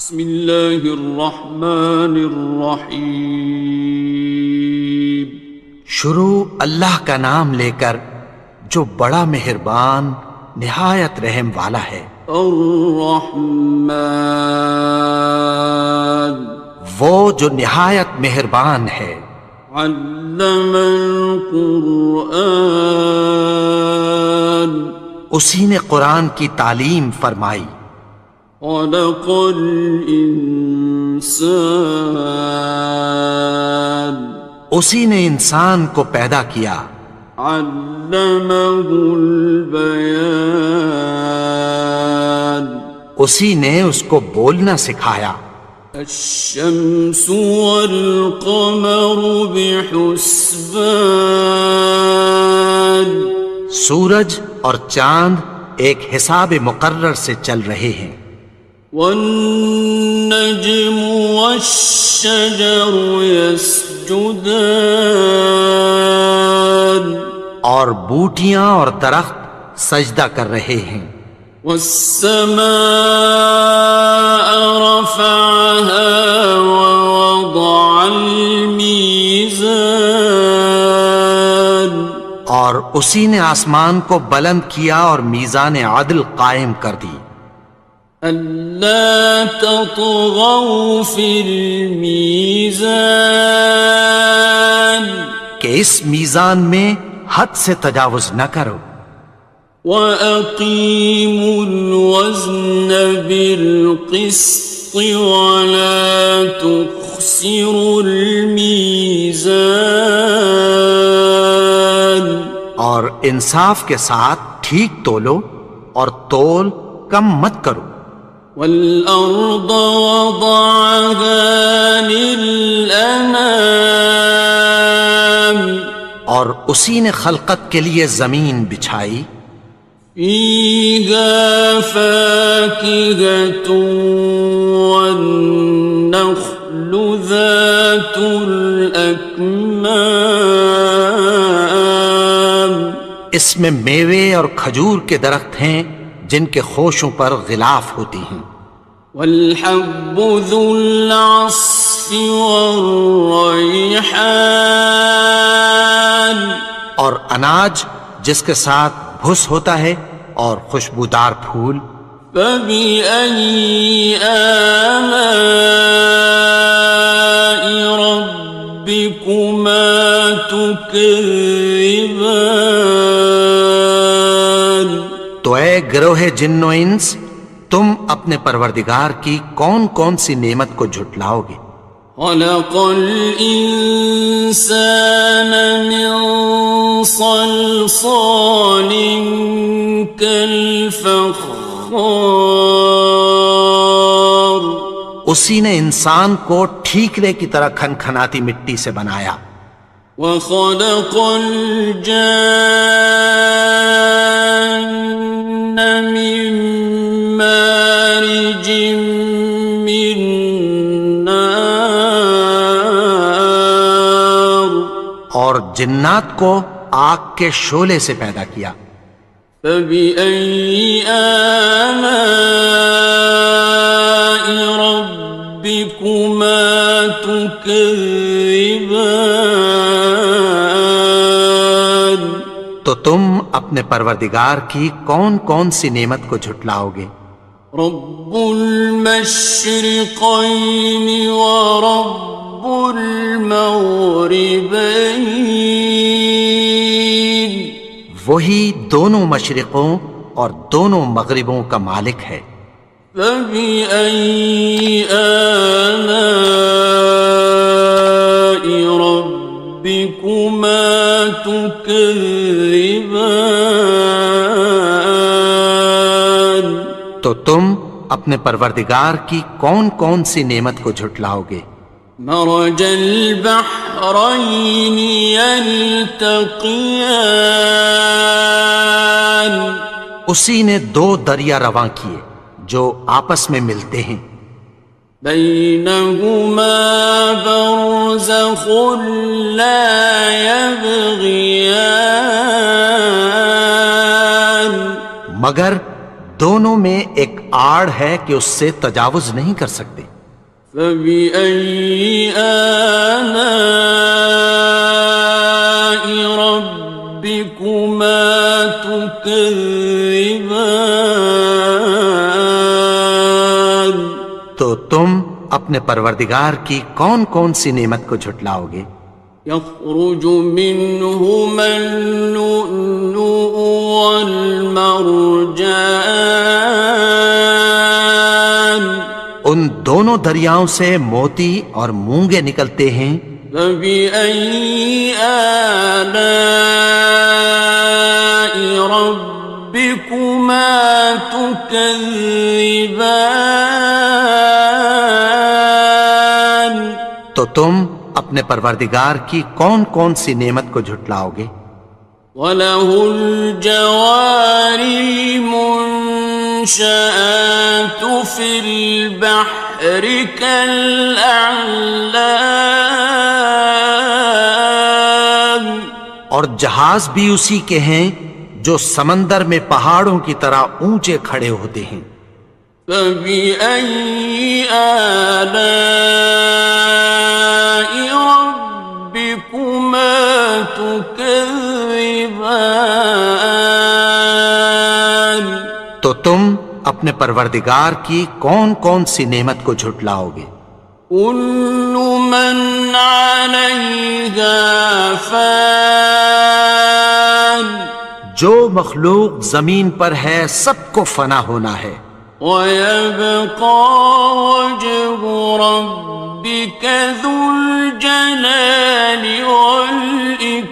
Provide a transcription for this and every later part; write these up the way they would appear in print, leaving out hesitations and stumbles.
بسم اللہ الرحمن الرحیم۔ شروع اللہ کا نام لے کر جو بڑا مہربان نہایت رحم والا ہے۔ الرحمن، وہ جو نہایت مہربان ہے۔ علم القرآن، اسی نے قرآن کی تعلیم فرمائی۔ خلق الانسان، اسی نے انسان کو پیدا کیا۔ علمہ البیان، اسی نے اس کو بولنا سکھایا۔ الشمس والقمر بحسبان، سورج اور چاند ایک حساب مقرر سے چل رہے ہیں۔ والنجم والشجر يسجدان، اور بوٹیاں اور درخت سجدہ کر رہے ہیں۔ والسماء رفعها ووضع الميزان، اور اسی نے آسمان کو بلند کیا اور میزان عدل قائم کر دی۔ ألا تطغوا في الميزان، کہ اس میزان میں حد سے تجاوز نہ کرو۔ وَأَقِيمُوا الْوَزْنَ بِالْقِسْطِ وَلَا تُخْسِرُوا الْمِيزَانَ، اور انصاف کے ساتھ ٹھیک تولو اور تول کم مت کرو۔ وَالْأَرْضَ وَضَعَهَا لِلْأَنَامِ، اور اسی نے خلقت کے لیے زمین بچھائی۔ فِيهَا فَاكِهَةٌ وَالنَّخْلُ ذَاتُ الْأَكْمَامِ، اس میں میوے اور کھجور کے درخت ہیں جن کے خوشوں پر غلاف ہوتی ہیں۔ وَالْحَبُّ ذُو الْعَصْفِ وَالرَّيْحَانِ، اور اناج جس کے ساتھ بھس ہوتا ہے اور خوشبودار پھول۔ فَبِأَيِّ آلَاءِ رَبِّكُمَا تُكَذِّبَانِ، تو اے گروہ جن و انس، تم اپنے پروردگار کی کون کون سی نعمت کو جھٹلاؤ گے؟ خَلَقَ الْإِنسَانَ مِنْ صَلْصَالٍ كَالْفَخَّارِ، اسی نے انسان کو ٹھیکرے کی طرح کھنکھناتی مٹی سے بنایا۔ وَخَلَقَ الْجَانَّ مِن مَّارِجٍ مِّن نَّارٍ، اور جنات کو آگ کے شعلے سے پیدا کیا۔ فَبِأَيِّ آلَاءِ رَبِّكُمَا تُكَذِّبَانِ، تو تم اپنے پروردگار کی کون کون سی نعمت کو جھٹلاؤ گے؟ رب المشرقین ورب المغربین، وہی دونوں مشرقوں اور دونوں مغربوں کا مالک ہے۔ فَبِأَيِّ آلَاءِ رَبِّكُمَا تُكَذِّبَانِ، تو تم اپنے پروردگار کی کون کون سی نعمت کو جھٹلاؤ گے؟ مرج البحرین یلتقیان، اسی نے دو دریا رواں کیے جو آپس میں ملتے ہیں۔ بینہما برزخ لا یبغیان، مگر دونوں میں ایک آڑ ہے کہ اس سے تجاوز نہیں کر سکتے۔ فبأي آلاء ربكما تكذبان؟ تو تم اپنے پروردگار کی کون کون سی نعمت کو جھٹلاؤ گے؟ يخرج منهما اللؤلؤ والمرجان ان دونوں دریاؤں سے موتی اور مونگے نکلتے ہیں۔ فبأي آلاء ربكما تكذبان؟ تو تم اپنے پروردگار کی کون کون سی نعمت کو جھٹلاؤ گے؟ وَلَهُ الْجَوَارِ الْمُنشَآتُ فِي الْبَحْرِ كَالْأَعْلَامِ، اور جہاز بھی اسی کے ہیں جو سمندر میں پہاڑوں کی طرح اونچے کھڑے ہوتے ہیں۔ فَبِأَيِّ آلَاءِ رَبِّكُمَا تُكَذِّبَانِ؟ تو تم اپنے پروردگار کی کون کون سی نعمت کو جھٹلاؤ گے؟ كُلُّ مَنْ عَلَيْهَا فَانٍ، جو مخلوق زمین پر ہے سب کو فنا ہونا ہے۔ وَيَبْقَى وَجْهُ رَبِّكَ ذُو الْجَلَالِ وَالْإِكْرَامِ،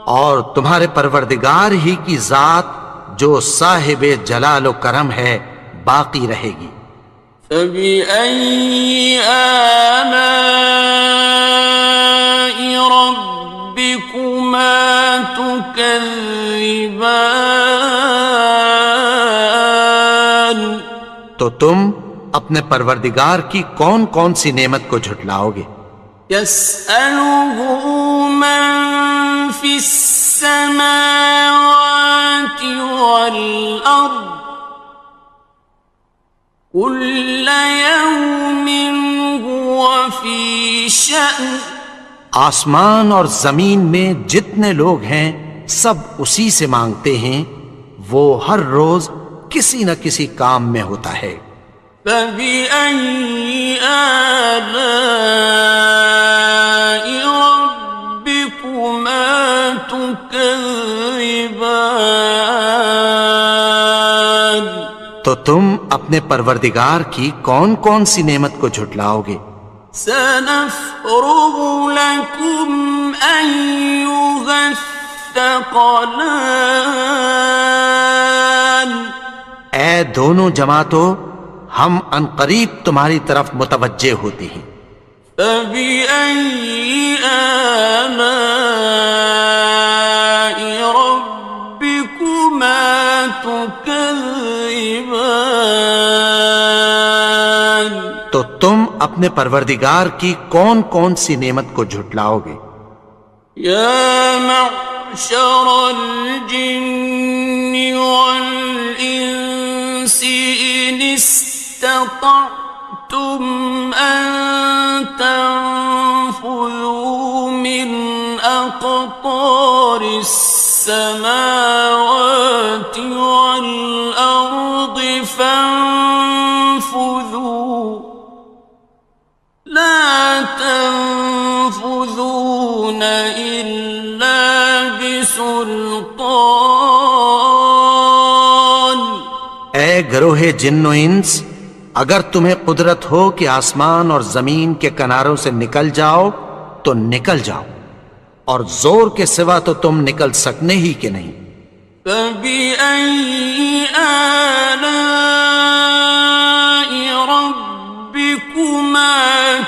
اور تمہارے پروردگار ہی کی ذات جو صاحب جلال و کرم ہے باقی رہے گی۔ فَبِأَيِّ آلَاءِ رَبِّكُمَا تُكَذِّبَانِ؟ تو تم اپنے پروردگار کی کون کون سی نعمت کو جھٹلاؤ گے؟ يَسْأَلُهُ مَن فِي السَّمَاوَاتِ وَالْأَرْضِ كُلَّ يَوْمٍ هُوَ فِي شَأْنٍ، آسمان اور زمین میں جتنے لوگ ہیں سب اسی سے مانگتے ہیں، وہ ہر روز کسی نہ کسی کام میں ہوتا ہے۔ فَبِأَيِّ آلَاءِ رَبِّكُمَا تُكَذِّبَانِ؟ تو تم اپنے پروردگار کی کون کون سی نعمت کو جھٹلاؤ گے؟ سَنَفْرُغُ لَكُمْ أَيُّهَ الثَّقَلَانِ، اے دونوں جماعتوں، ہم عنقریب تمہاری طرف متوجہ ہوتے ہیں۔ فَبِأَيِّ آلَاءِ رَبِّكُمَا تُكَذِّبَانِ؟ تو تم اپنے پروردگار کی کون کون سی نعمت کو جھٹلاؤ گے؟ يَا مَعْشَرَ الْجِنِّ وَالْإِنسِ إِنِ اسْتَطَعْتُمْ أَن تَنفُذُوا مِنْ أَقْطَارِ السَّمَاوَاتِ وَالْأَرْضِ فَانفُذُوا لَا تَنفُذُونَ إِلَّا بِسُلْطَانٍ۔ اے گروہ جن و انس، اگر تمہیں قدرت ہو کہ آسمان اور زمین کے کناروں سے نکل جاؤ تو نکل جاؤ، اور زور کے سوا تو تم نکل سکنے ہی کہ نہیں۔ فَبِأَيِّ آلَاءِ رَبِّكُمَا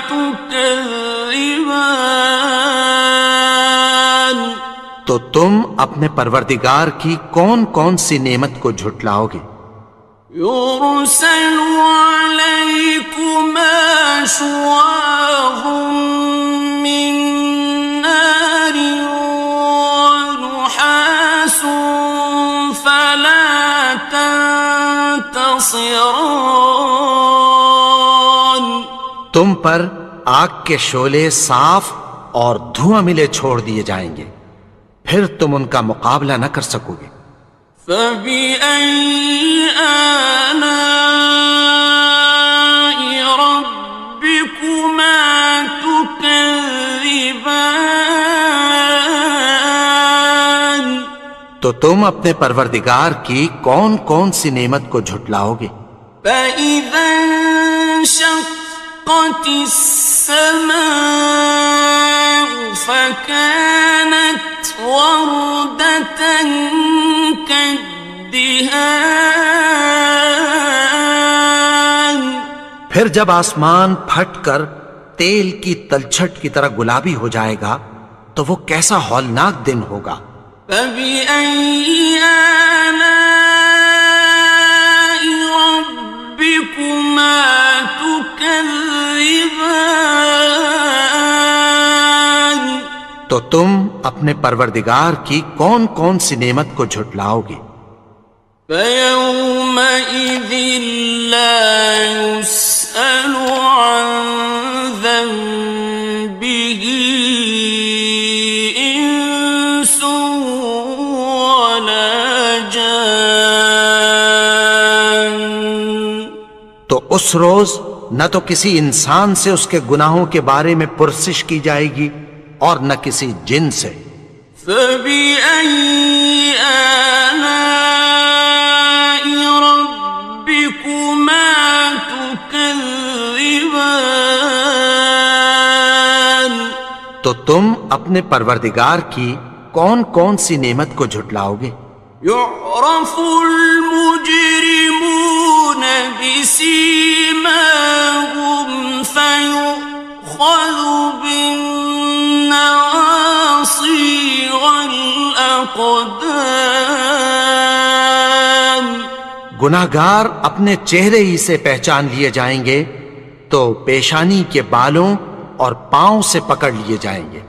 تُكَذِّبَانِ؟ تو تم اپنے پروردگار کی کون کون سی نعمت کو جھٹلاؤ گے؟ يُرْسَلُ عَلَيْكُمَا شُوَاظٌ مِّن نَّارٍ وَنُحَاسٌ خاسران. تم پر آگ کے شعلے صاف اور دھواں ملے چھوڑ دیے جائیں گے، پھر تم ان کا مقابلہ نہ کر سکو گے۔ فبأي آلاء ربكما تكذبان. تو تم اپنے پروردگار کی کون کون سی نعمت کو جھٹلاؤ گے؟ فإذا انشقت السماء فكانت وردة كالدهان. پھر جب آسمان پھٹ کر تیل کی تلچھٹ کی طرح گلابی ہو جائے گا تو وہ کیسا ہولناک دن ہوگا۔ فبأي آلاء ربكما تكذبان. تو تم اپنے پروردگار کی کون کون سی نعمت کو جھٹلاؤ گے؟ فيومئذ لا يسأل عن ذنبه إنس ولا جان. تو اس روز نہ تو کسی انسان سے اس کے گناہوں کے بارے میں پرسش کی جائے گی اور نہ کسی جن سے۔ فبأي آلاء ربكما تكذبان. تو تم اپنے پروردگار کی کون کون سی نعمت کو جھٹلاؤ گے؟ يعرف المجرمون بسيماهم فيؤخذ بالنواصي والأقدام. گناہگار اپنے چہرے ہی سے پہچان لیے جائیں گے تو پیشانی کے بالوں اور پاؤں سے پکڑ لیے جائیں گے۔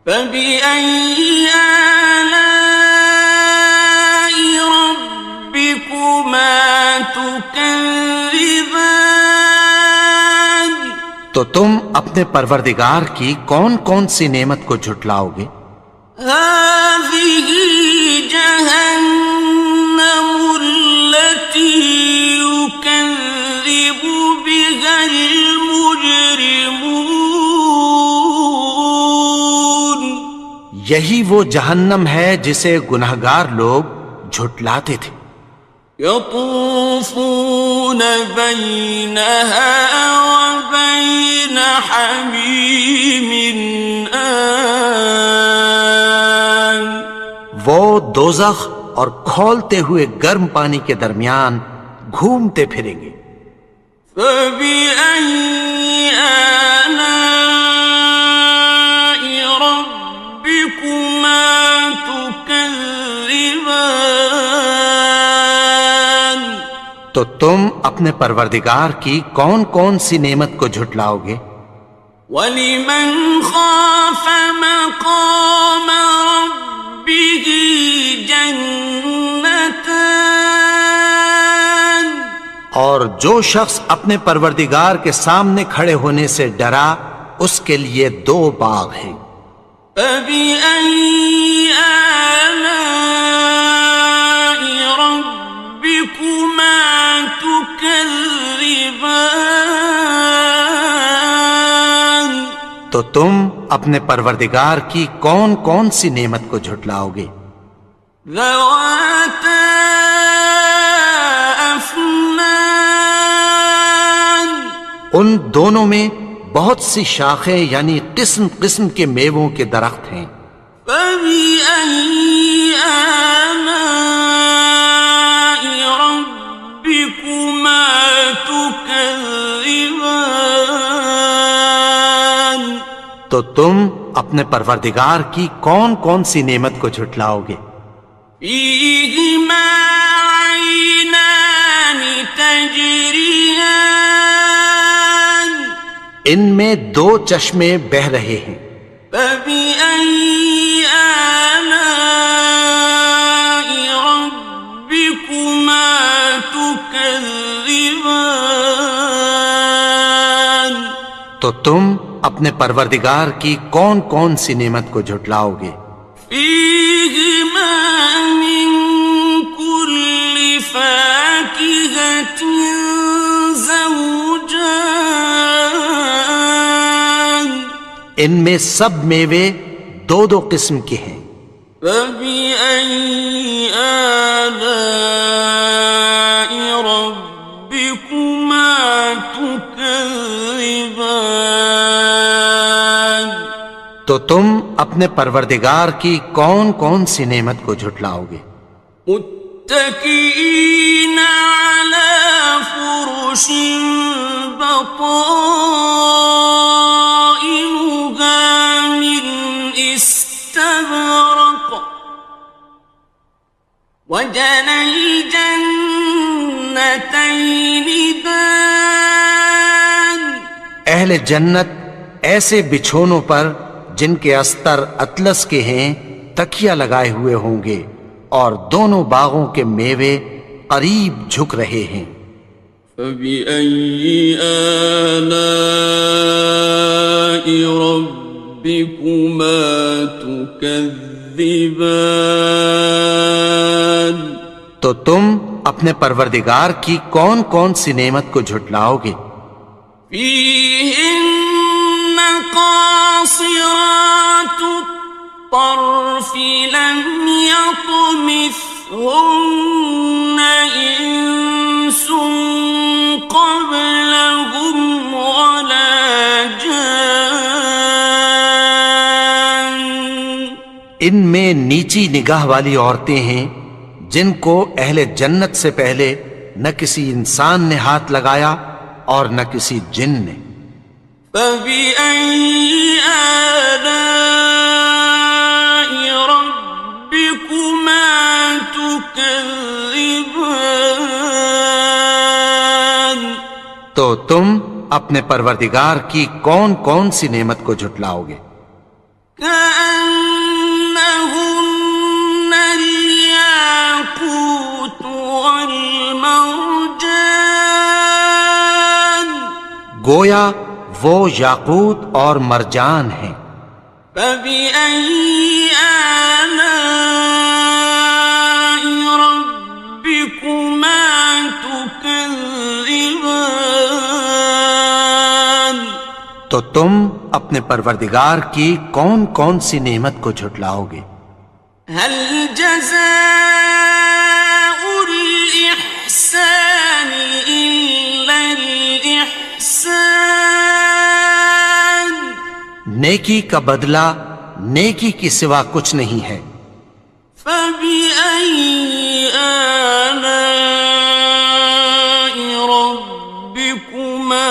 فبأي آلاء ربكما تكذبان. تو تم اپنے پروردگار کی کون کون سی نعمت کو جھٹلاؤ گے؟ هذه جهنم التي يكذب بها المجرمون. یہی وہ جہنم ہے جسے گناہگار لوگ جھٹلاتے تھے۔ يطوفون بينها وبين حميم آن. وہ دوزخ اور کھولتے ہوئے گرم پانی کے درمیان گھومتے پھریں گے۔ فبأي آلاء ربكما تكذبان. تو تم اپنے پروردگار کی کون کون سی نعمت کو جھٹلاؤ گے؟ وَلِمَنْ خَافَ مَقَامَ رَبِّهِ جَنَّتَانِ. اور جو شخص اپنے پروردگار کے سامنے کھڑے ہونے سے ڈرا اس کے لیے دو باغ ہیں۔ فَبِأَيِّ آلَاءِ رَبِّكُمَا تُكَذِّبَانِ. تو تم اپنے پروردگار کی کون کون سی نعمت کو جھٹلاؤ گے؟ ذَوَاتَا أَفْنَانٍ. ان دونوں میں بہت سی شاخیں یعنی قسم قسم کے میووں کے درخت ہیں۔ فَبِأَيِّ آلَاءِ رَبِّكُمَا تُكَذِّبَانِ. تو تم اپنے پروردگار کی کون کون سی نعمت کو جھٹلاؤ گے؟ فِيهِمَا عَيْنَانِ تَجْرِيَانِ. ان میں دو چشمے بہہ رہے ہیں۔ فَبِأَيِّ آلَاءِ رَبِّكُمَا تُكَذِّبَانِ. تكذبان تو تم اپنے پروردگار کی کون کون سی نعمت کو جھٹلاؤ گے؟ فيهما من كل فاكهة زوجان ان میں سب میوے دو دو قسم کے ہیں۔ فبأي آلاء ربكما تكذبان تو تم اپنے پروردگار کی کون کون سی نعمت کو جھٹلاؤ گے؟ متكئين على فرش بطائنها من استبرق وجنى الجنتين دان اہل جنت ایسے بچھونوں پر جن کے استر اطلس کے ہیں تکیہ لگائے ہوئے ہوں گے، اور دونوں باغوں کے میوے قریب جھک رہے ہیں۔ فبأي آلاء ربكما تكذبان تو تم اپنے پروردگار کی کون کون سی نعمت کو جھٹلاؤ گے؟ فيهن قاصرات الطرف لم يطمثهن إنس قبلهم ولا جان ان میں نیچی نگاہ والی عورتیں ہیں جن کو اہل جنت سے پہلے نہ کسی انسان نے ہاتھ لگایا اور نہ کسی جن نے۔ فبأي آلاء ربكما تكذبان تو تم اپنے پروردگار کی کون کون سی نعمت کو جھٹلاؤ گے؟ كأنهن الياقوت والمرجان گویا وہ یاقوت اور مرجان ہیں۔ فبأي آلاء ربكما تكذبان تو تم اپنے پروردگار کی کون کون سی نعمت کو جھٹلاؤ گے؟ هل جزاء الإحسان إلا الإحسان نیکی کا بدلہ نیکی کی سوا کچھ نہیں ہے۔ فبأي آلاء ربكما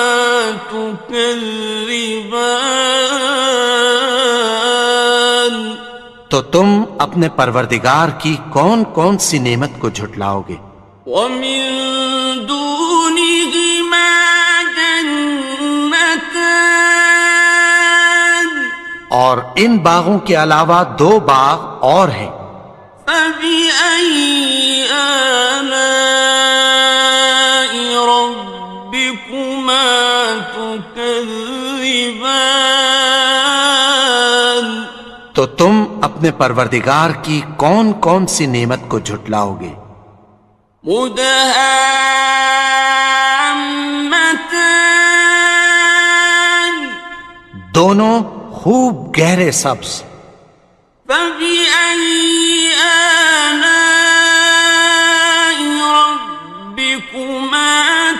تكذبان تو تم اپنے پروردگار کی کون کون سی نعمت کو جھٹلاؤ گے؟ ومن دونهما جنتان اور ان باغوں کے علاوہ دو باغ اور ہیں۔ فبأي آلاء ربكما تكذبان تو تم اپنے پروردگار کی کون کون سی نعمت کو جھٹلاؤ گے؟ مدهامتان دونوں خوب گہرے سبز۔ فبأي آلاء ربكما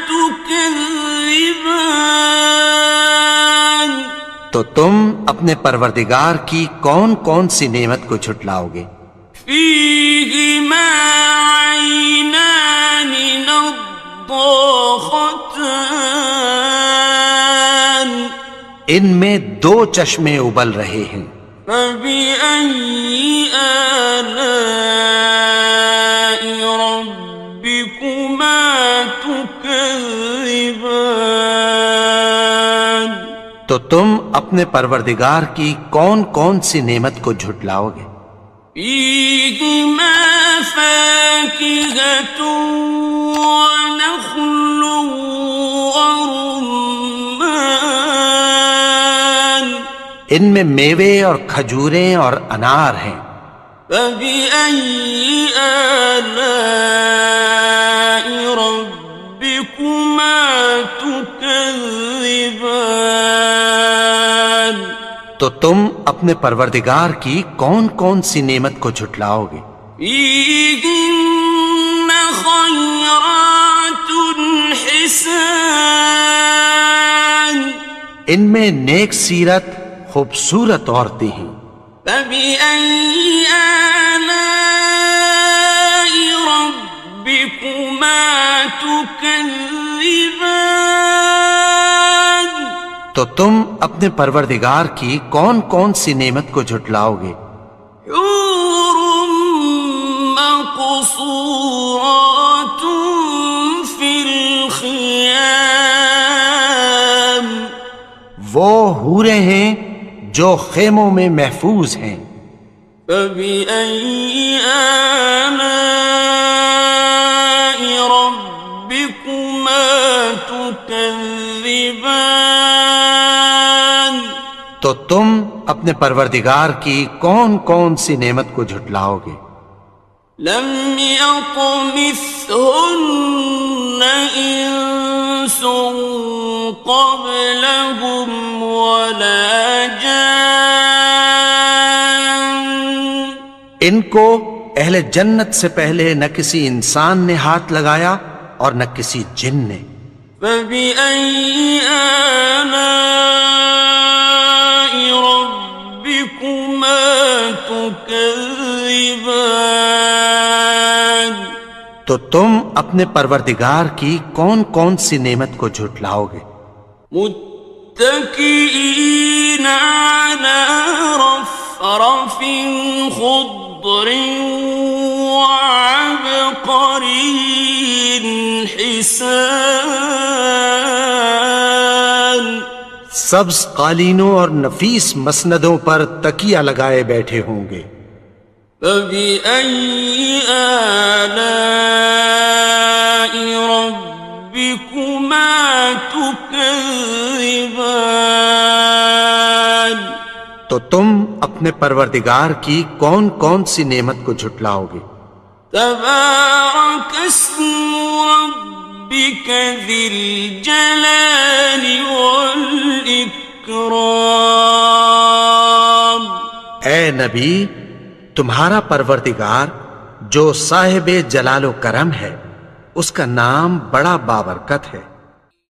تكذبان تو تم اپنے پروردگار کی کون کون سی نعمت کو جھٹلاؤ گے؟ فيهما عينان نضاختان ان میں دو چشمے ابل رہے ہیں۔ فبأي آلاء ربكما تكذبان تو تم اپنے پروردگار کی کون کون سی نعمت کو جھٹلاؤ گے؟ فيهما فاكهة ونخل ورمان ان میں میوے اور کھجوریں اور انار ہیں. فبأي آلاء ربكما تكذبان تو تم اپنے پروردگار کی کون کون سی نعمت کو جھٹلاؤ گے؟ فيهن خيرات حسان ان میں نیک سیرت خوبصورت عورتیں ہیں. فبأي آلاء ربكما تكذبان تو تم اپنے پروردگار کی کون کون سی نعمت کو جھٹلاؤ گے؟ حور مقصورات في الخيام وہ حوریں ہیں جو خیموں میں محفوظ ہیں. فبأي آلاء ربكما تكذبان تو تم اپنے پروردگار کی کون کون سی نعمت کو جھٹلاؤ گے؟ لم يطمثهن إنس قبلهم ولا جان ان کو اہل جنت سے پہلے نہ کسی انسان نے ہاتھ لگایا اور نہ کسی جن نے. فبأي آلاء ربكما تكذبان تو تم اپنے پروردگار کی کون کون سی نعمت کو جھٹلاؤ گے؟ متكئين على رفرف خضر وعبقري حسان سبز قالینوں اور نفیس مسندوں پر تکیہ لگائے بیٹھے ہوں گے. فبأي آلاء ربكما تكذبان تو تم اپنے پروردگار کی کون کون سی نعمت کو جھٹلاؤ گے؟ تبارك اسم ربك ذي الجلال والإكرام اے نبی، تمہارا پروردگار جو صاحب جلال و کرم ہے، اس کا نام بڑا بابرکت ہے.